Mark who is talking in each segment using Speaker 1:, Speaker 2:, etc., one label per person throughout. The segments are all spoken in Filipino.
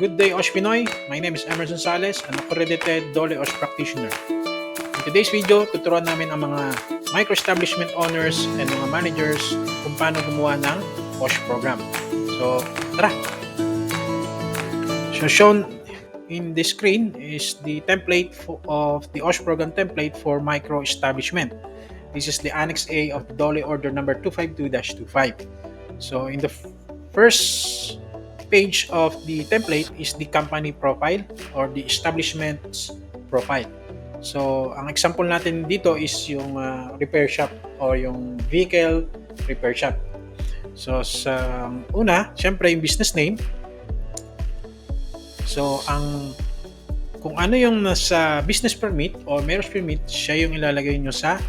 Speaker 1: Good day, OSH Pinoy. My name is Emerson Sales, an accredited Dole OSH practitioner. In today's video, tuturuan namin ang mga micro-establishment owners and mga managers kung paano gumawa ng OSH program. So, tara! So, shown in the screen is the template of the OSH program template for micro-establishment. This is the Annex A of the Dole Order number 252-25. So, in the first page of the template is the company profile or the establishment's profile. So, ang example natin dito is yung repair shop or yung vehicle repair shop. So, sa una, syempre yung business name. So, kung ano yung nasa business permit or marriage permit, siya yung ilalagay nyo sa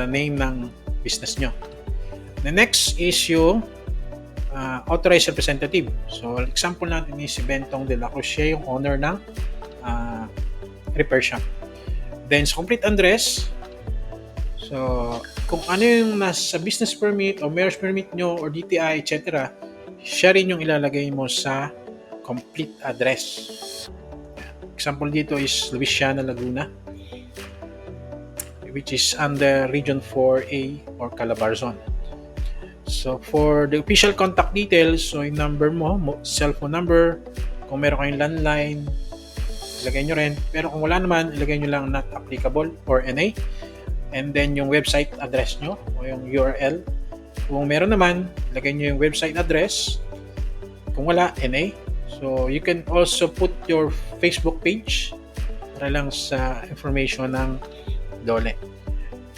Speaker 1: name ng business nyo. The next is yung authorized representative. So, example natin is si Bentong de la Cruz. Siya yung owner ng repair shop. Then, sa complete address, so, kung ano yung nasa business permit o marriage permit nyo or DTI, etc., siya rin yung ilalagay mo sa complete address. Example dito is Luisiana, Laguna, which is under Region 4A or Calabarzon. So, for the official contact details, so yung number mo, cellphone number, kung meron kayong landline, ilagay nyo rin. Pero kung wala naman, ilagay nyo lang not applicable or NA. And then yung website address nyo o yung URL. Kung meron naman, ilagay nyo yung website address. Kung wala, NA. So, you can also put your Facebook page para lang sa information ng Dole.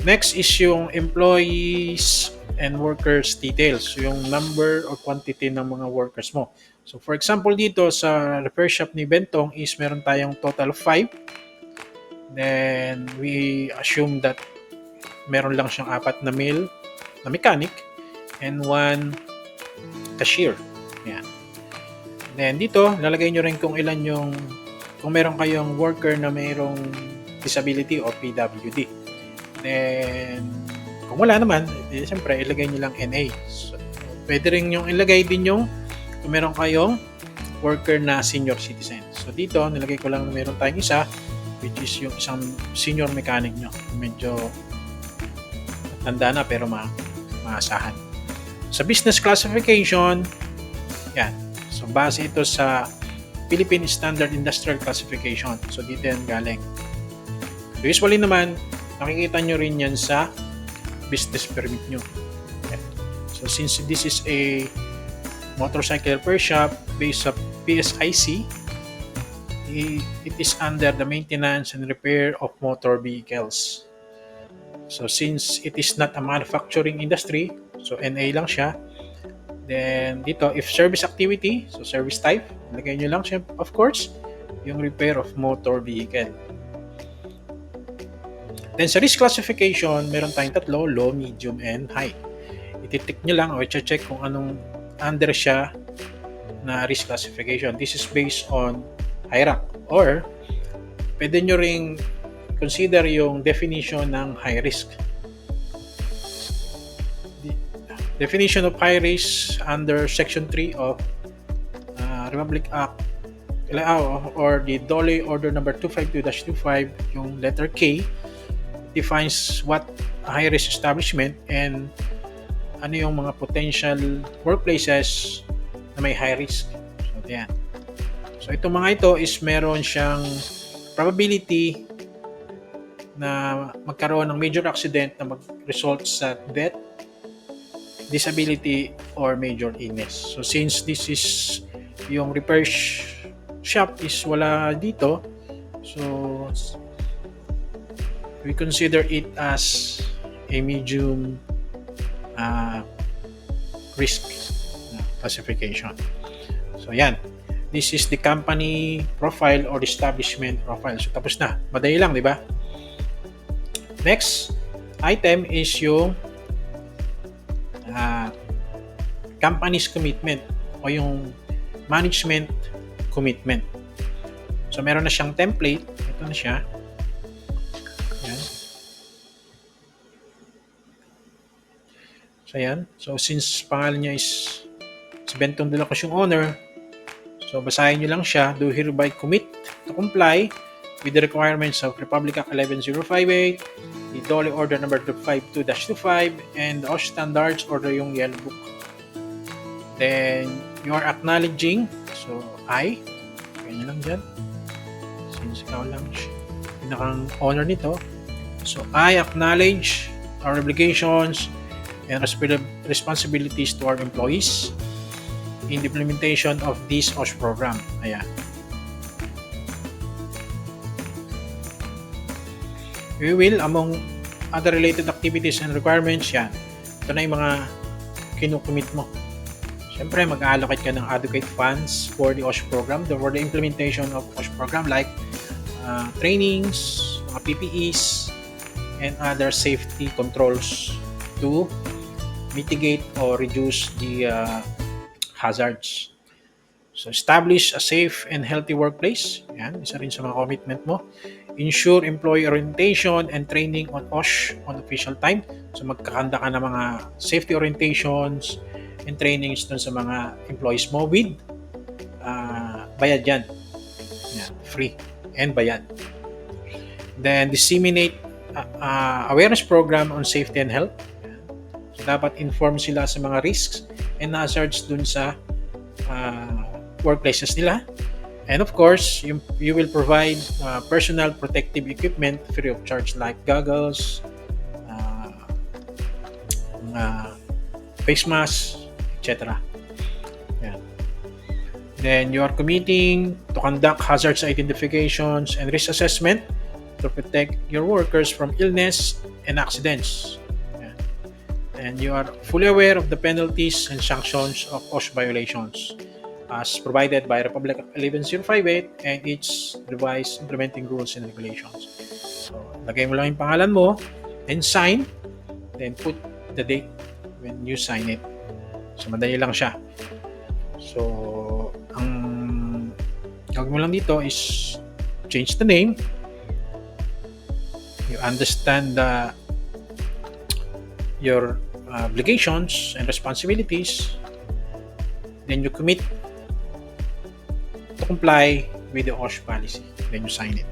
Speaker 1: Next is yung employees and workers details. So, yung number or quantity ng mga workers mo. So, for example, dito sa repair shop ni Bentong is meron tayong total of 5. Then, we assume that meron lang siyang 4 na male na mechanic and 1 cashier. Yan. Then, dito, lalagay nyo rin kung ilan kung meron kayong worker na mayroong disability o PWD. Then, kung wala naman, siyempre, ilagay nyo lang NA. So, pwede rin yung ilagay din yung kung meron kayong worker na senior citizen. So, dito, nilagay ko lang na meron tayong isa, which is yung isang senior mechanic nyo. Medyo tanda na pero maasahan. Sa business classification, yan. So, base ito sa Philippine Standard Industrial Classification. So, dito yan galing. So, usually naman, nakikita nyo rin yan sa business permit nyo. Okay. So, since this is a motorcycle repair shop based sa PSIC, it is under the maintenance and repair of motor vehicles. So, since it is not a manufacturing industry, so NA lang siya. Then, dito, if service activity, so service type, lagay nyo lang siya, of course, yung repair of motor vehicle. Then sa risk classification, meron tayong tatlo, low, medium, and high. Ititik nyo lang o i-check kung anong under siya na risk classification. This is based on high rank. Or, pwede nyo ring consider yung definition ng high risk. The definition of high risk under Section 3 of Republic Act or the Dole Order number 252-25, yung letter K, defines what a high-risk establishment and ano yung mga potential workplaces na may high risk. So, yan. So, itong mga ito is meron siyang probability na magkaroon ng major accident na mag-result sa death, disability, or major illness. So, since this is yung repair shop is wala dito, so we consider it as a medium risk classification. So, yan. This is the company profile or establishment profile. So, tapos na. Madali lang, di ba? Next item is yung company's commitment o yung management commitment. So, meron na siyang template. Ito na siya. Yan. So, yan. So, since pangalan niya is Si Bentong de la Cruz yung owner. So, basahin nyo lang siya. Do hereby commit to comply with the requirements of Republic Act 11058, the DOLE Order number 252-25, and the OSH Standards Order yung Yellow Book. Then, you are acknowledging. So, I. Ganyan lang dyan. Since ikaw lang pinakang owner nito. So, I acknowledge our obligations and responsibilities to our employees in the implementation of this OSH program. Ayan. We will, among other related activities and requirements, yan. Ito na yung mga kinukumit mo. Siyempre, mag-allocate ka ng adequate funds for the OSH program, for the implementation of OSH program, like trainings, mga PPEs, and other safety controls to mitigate or reduce the hazards. So, establish a safe and healthy workplace. Yan, isa rin sa mga commitment mo. Ensure employee orientation and training on OSH on official time. So, magkakanda ka ng mga safety orientations and trainings dun sa mga employees mo with bayad yan. Yan, free and bayad. Then, disseminate awareness program on safety and health. So, dapat inform sila sa mga risks and hazards dun sa workplaces nila. And of course, you will provide personal protective equipment free of charge, like goggles, face masks, etc. Yeah. Then you are committing to conduct hazards identifications and risk assessment to protect your workers from illness and accidents. Yeah. And you are fully aware of the penalties and sanctions of OSH violations as provided by Republic Act 11058 and its revised implementing rules and regulations. So, lagay mo lang yung pangalan mo and sign, then put the date when you sign it. So, madali lang siya. So, ang gagawin mo lang dito is change the name. You understand your obligations and responsibilities. Then you commit to comply with the OSH policy. Then you sign it.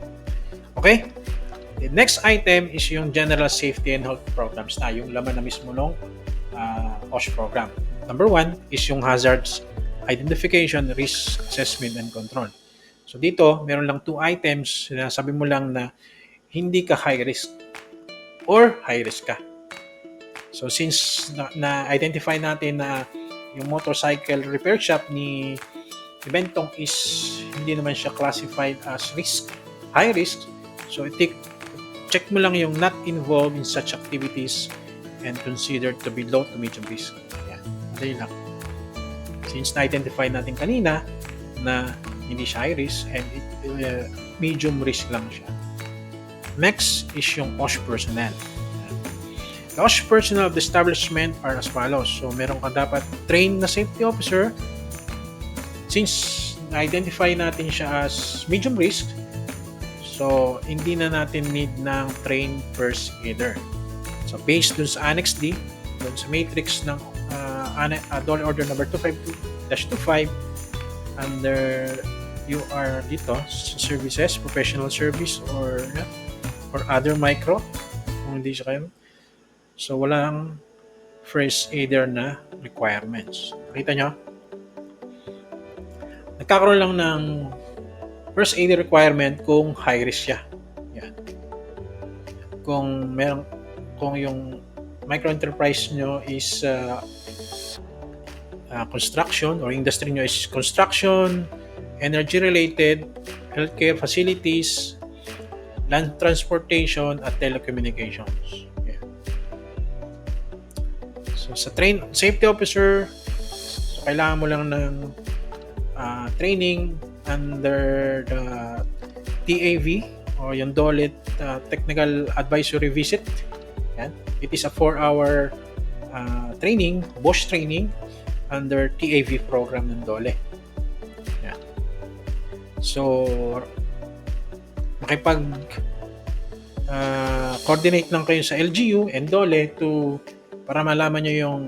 Speaker 1: Okay? The next item is yung General Safety and Health Programs na yung laman na mismo ng OSH program. Number 1 is yung hazards identification, risk assessment, and control. So dito, meron lang 2 items na sabi mo lang na hindi ka high risk or high risk ka. So since na-identify natin na yung motorcycle repair shop ni Bentong is hindi naman siya classified as risk, high risk, so check mo lang yung not involved in such activities and considered to be low to medium risk. Yan, madali lang. Since na-identify natin kanina na hindi siya high risk and medium risk lang siya. Next is yung OSH personnel. The OSH personnel of the establishment are as follows. So, meron ka dapat trained na safety officer. Since na-identify natin siya as medium risk, so hindi na natin need ng trained first aider. So, based dun sa Annex D, dun sa matrix ng DOLE Order number 252-25, under you are dito, services, professional service, or other micro, kung hindi siya kayo. So, walang first aider na requirements. Nakita nyo? Nagkakaroon lang ng first aider requirement kung high risk siya. Yan. Kung yung micro enterprise nyo is construction, or industry nyo is construction, energy related, healthcare facilities, land transportation, at telecommunications. Yeah. So sa safety officer, so kailangan mo lang ng training under the TAV or yung DOLE Technical Advisory Visit. Yan. It is a 4-hour training, BOSH training under TAV program ng DOLE. Yan. So, makipag coordinate lang kayo sa LGU and DOLE para malaman nyo yung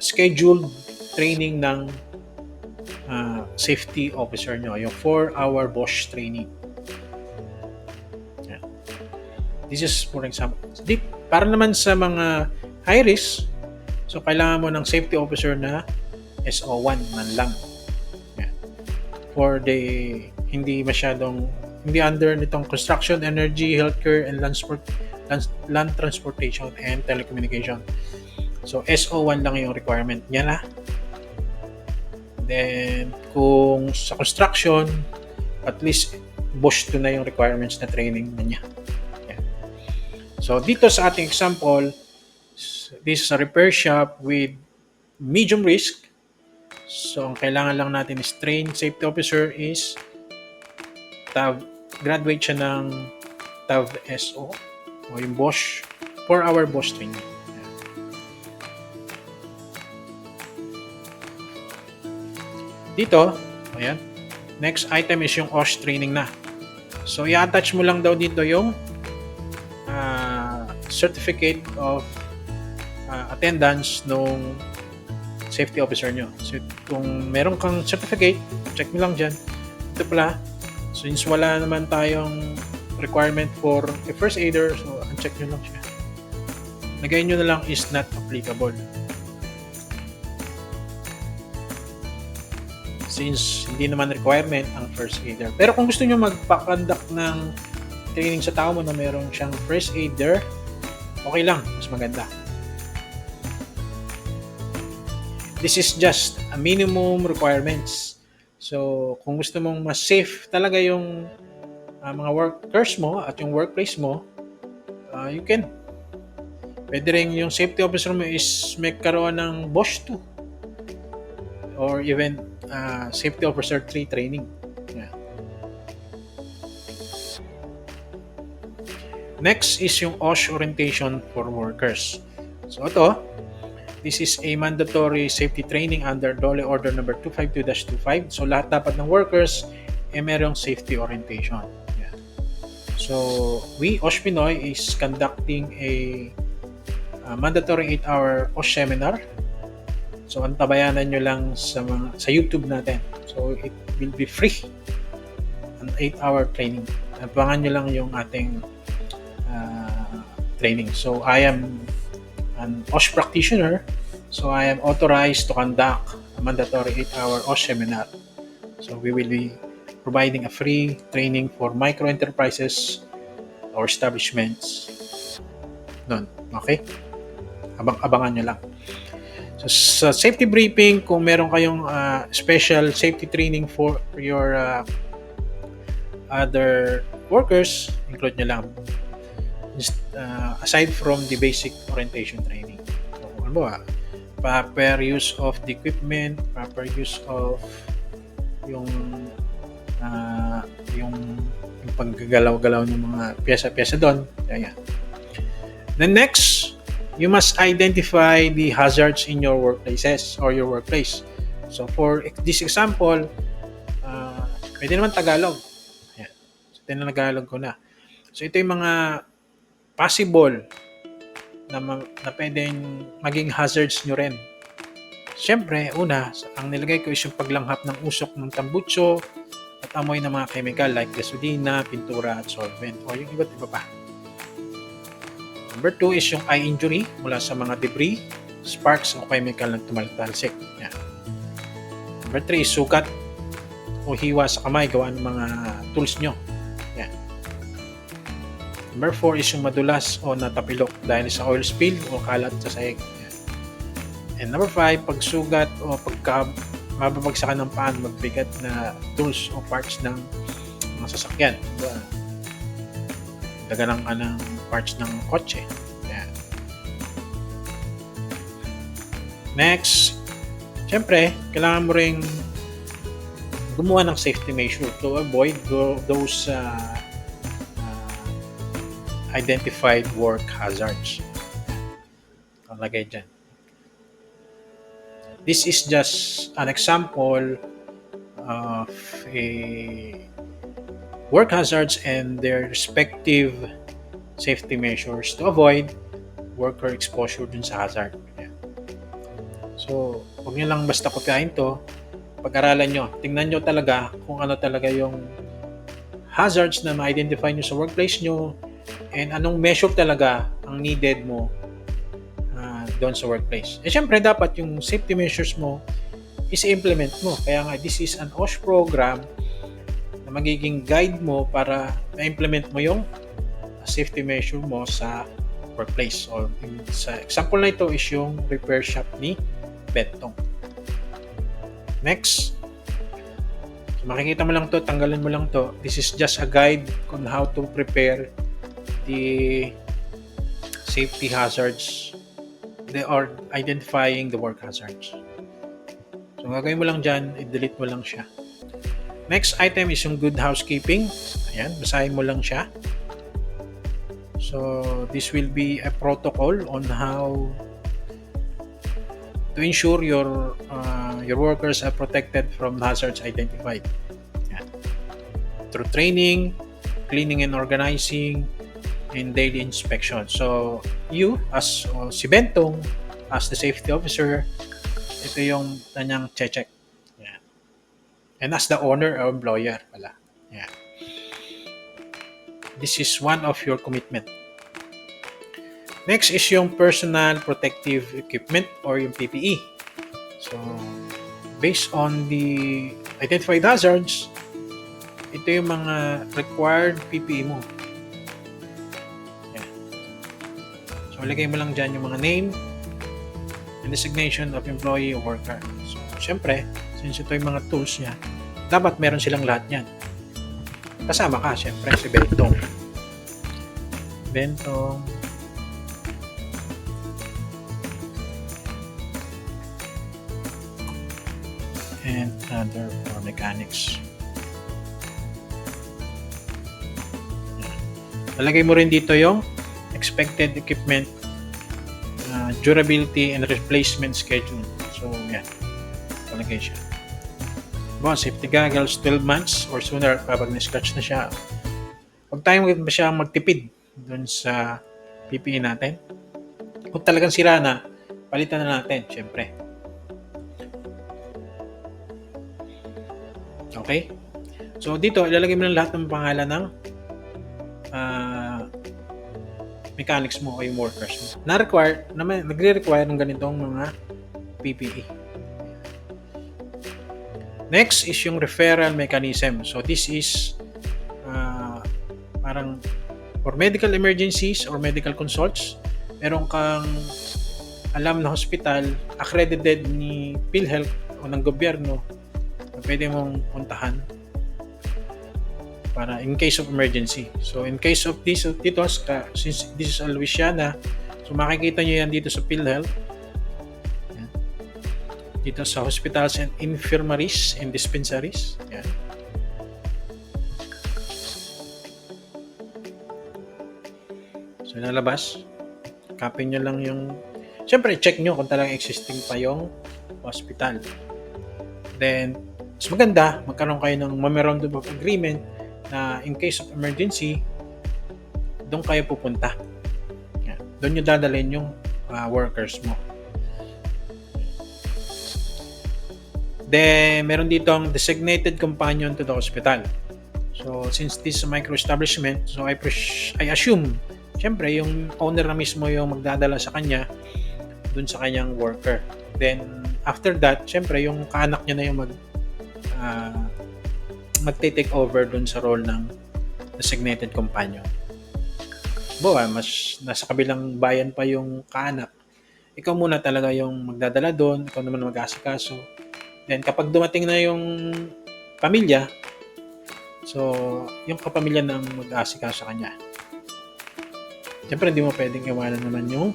Speaker 1: scheduled training ng safety officer nyo, yung 4-hour Bosch training. Yan. This is for example. Para naman sa mga high risk, so kailangan mo ng safety officer na SO1 man lang. Yan. For the hindi under nitong construction, energy, healthcare, and land transportation and telecommunication. So SO1 lang yung requirement niya na. Then kung sa construction, at least Bosch 2 na yung requirements na training na niya. Yan. So dito sa ating example, this is a repair shop with medium risk. So ang kailangan lang natin is trained safety officer is graduate siya ng TAV SO o yung Bosch 4-hour Bosch training. Dito, ayan, next item is yung OSH training na. So i-attach mo lang daw dito yung certificate of attendance nung safety officer nyo. So kung meron kang certificate, check mo lang dyan. Ito pala, since wala naman tayong requirement for a first aider, so uncheck nyo lang siya. Lagay nyo na lang is not applicable. Since hindi naman requirement ang first aider. Pero kung gusto nyo magpa-conduct ng training sa tao mo na meron siyang first aider, okay lang, mas maganda. This is just a minimum requirements. So, kung gusto mong mas safe talaga yung mga workers mo at yung workplace mo, you can. Pwede rin yung safety officer mo is may karoon ng Bosch 2 or even safety officer 3 training. Yeah. Next is yung OSH orientation for workers. So ito, this is a mandatory safety training under DOLE Order number 252-25. So lahat dapat ng workers merong safety orientation. Yeah. So we, OSH Pinoy, is conducting a mandatory 8-hour OSH seminar. So antabayanan nyo lang sa YouTube natin. So it will be free. An 8-hour training. Abangan nyo lang yung ating training. So I am an OSH practitioner. So I am authorized to conduct a mandatory 8-hour OSH seminar. So we will be providing a free training for micro enterprises or establishments. Doon. Okay? Abangan nyo lang. So, sa safety briefing, kung meron kayong special safety training for your other workers, include nyo lang. Aside from the basic orientation training. So, ano ba? Proper use of the equipment, proper use of yung paggagalaw-galaw ng mga pyesa-pyesa doon. Kaya. Then next, you must identify the hazards in your workplaces or your workplace. So for this example, pwede naman Tagalog. Ayan. So Tagalog ko na. So ito yung mga possible na pwedeng maging hazards nyo rin. Siyempre, una, ang nilagay ko is yung paglanghap ng usok ng tambutso at amoy ng mga chemical like gasolina, pintura at solvent o yung iba't iba pa. Number 2 is yung eye injury mula sa mga debris, sparks o chemical na tumaltalsik. Yan. Number 3 is sugat o hiwa sa kamay gawa ng mga tools nyo. Yan. Number 4 is yung madulas o natapilok dahil sa oil spill o kalat sa sahig. Yan. And number 5, pagsugat o pagka mababagsakan ng paan, magbigat na tools o parts ng mga sasakyan. Diba? Daganan ka ng parts ng kotse. Yan. Next, syempre, kailangan mo ring gumawa ng safety measure to avoid those identified work hazards. Kalagay dyan. This is just an example of a work hazards and their respective safety measures to avoid worker exposure dun sa hazard. Yeah. So, huwag nyo lang basta kopyahin to. Pag-aralan nyo. Tingnan nyo talaga kung ano talaga yung hazards na ma-identify nyo sa workplace nyo and anong measure talaga ang needed mo doon sa workplace. Syempre, dapat yung safety measures mo is-implement mo. Kaya nga, this is an OSH program na magiging guide mo para na-implement mo yung safety measure mo sa workplace. So, sa example na ito is yung repair shop ni Bentong. Next. So, makikita mo lang to, tanggalin mo lang to. This is just a guide on how to prepare the safety hazards or identifying the work hazards. So, gagawin mo lang dyan, i-delete mo lang siya. Next item is yung good housekeeping. Ayan, basahin mo lang siya. So, this will be a protocol on how to ensure your workers are protected from hazards identified. Ayan. Through training, cleaning and organizing, and daily inspection. So, you as si Bentong, as the safety officer, ito yung kanyang check. Ayan. And as the owner or employer pala. Ayan. This is one of your commitment. Next is yung personal protective equipment or yung PPE. So, based on the identified hazards, ito yung mga required PPE mo. Yan. So, lagay mo lang dyan yung mga name and designation of employee or worker. So, syempre, since ito yung mga tools niya, dapat meron silang lahat yan. Kasama ka, syempre, si Bentong. And other for mechanics. Lalagay mo rin dito yung expected equipment, durability and replacement schedule. So, yan. Lalagay siya. Safety goggles 12 months or sooner kapag na-scratch na siya. Huwag tayong magtipid dun sa PPE natin. Kung talagang sira na, palitan na natin, syempre. Okay? So, dito, ilalagay mo lang lahat ng pangalan ng mechanics mo o yung workers mo. Nagre-require ng ganitong mga PPE. Next is yung referral mechanism. So, this is parang for medical emergencies or medical consults, meron kang alam na hospital accredited ni PhilHealth o ng gobyerno na pwede mong puntahan para in case of emergency. So, in case of this, dito, since this is Louisiana, so makikita nyo yan dito sa PhilHealth. Yan. Dito sa hospitals and infirmaries and dispensaries. Yan. So, nalabas. Copy nyo lang yung... Siyempre, check nyo kung talagang existing pa yung hospital. Then, mas maganda, magkaroon kayo ng memorandum of agreement na in case of emergency, doon kayo pupunta. Yan. Doon nyo dadalhin yung workers mo. Then, meron dito ang designated companion to the hospital. So, since this is a micro-establishment, so I assume, syempre, yung owner na mismo yung magdadala sa kanya doon sa kanyang worker. Then, after that, syempre, yung kaanak niya na yung magte-take over dun sa role ng designated companion. Mas nasa kabilang bayan pa yung kaanak. Ikaw muna talaga yung magdadala doon, ikaw naman mag-aasikaso. Then kapag dumating na yung pamilya, so yung kapamilya na mag-aasikaso sa kanya. Siyempre hindi mo pwedeng iwanan naman yung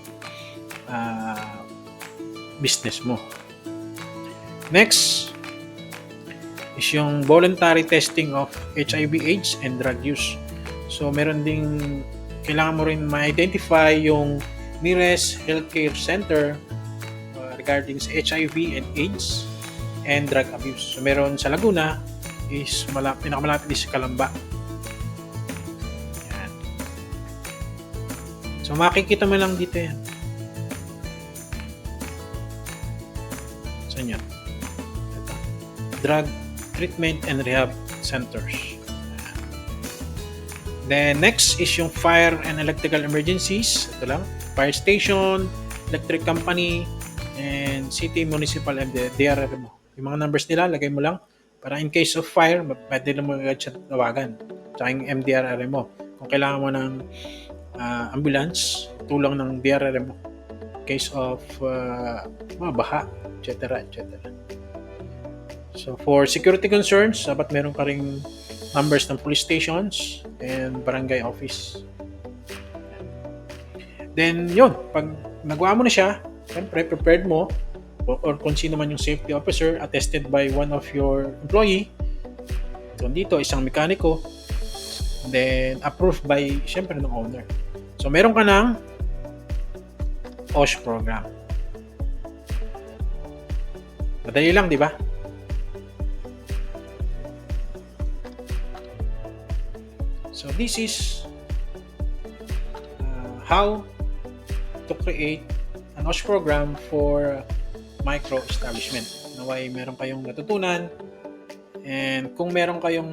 Speaker 1: business mo. Next is yung voluntary testing of HIV/AIDS and drug use. So, meron ding kailangan mo rin ma-identify yung nearest healthcare center regarding sa HIV and AIDS and drug abuse. So, meron sa Laguna is pinakamalapit is sa Calamba. Yan. So, makikita mo lang dito yan. Saan yan? Ito. Drug Treatment and Rehab Centers. Then next is yung fire and electrical emergencies. Ito lang. Fire station, electric company, and city municipal and the DRRMO. Yung mga numbers nila, lagay mo lang. Para in case of fire, pwede lang mo agad siya tawagan. Tsaka yung MDRRMO. Kung kailangan mo ng ambulance, tulong ng DRRMO. Case of mga baha, etc. etc. So for security concerns, dapat meron ka ring numbers ng police stations and barangay office. Then yun, pag nagawa mo na siya, siyempre prepared mo or kung sino man yung safety officer attested by one of your employee. So dito isang mekaniko, then approved by siyempre ng owner. So meron ka ng OSH program. Madali lang, di ba? So this is how to create an OSH program for micro establishment. Naway meron kayong natutunan, and kung meron kayong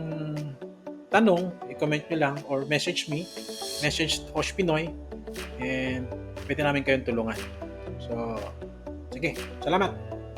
Speaker 1: tanong, i-comment nyo lang or message me, message OSH Pinoy, and pwede namin kayong tulungan. So, sige, salamat!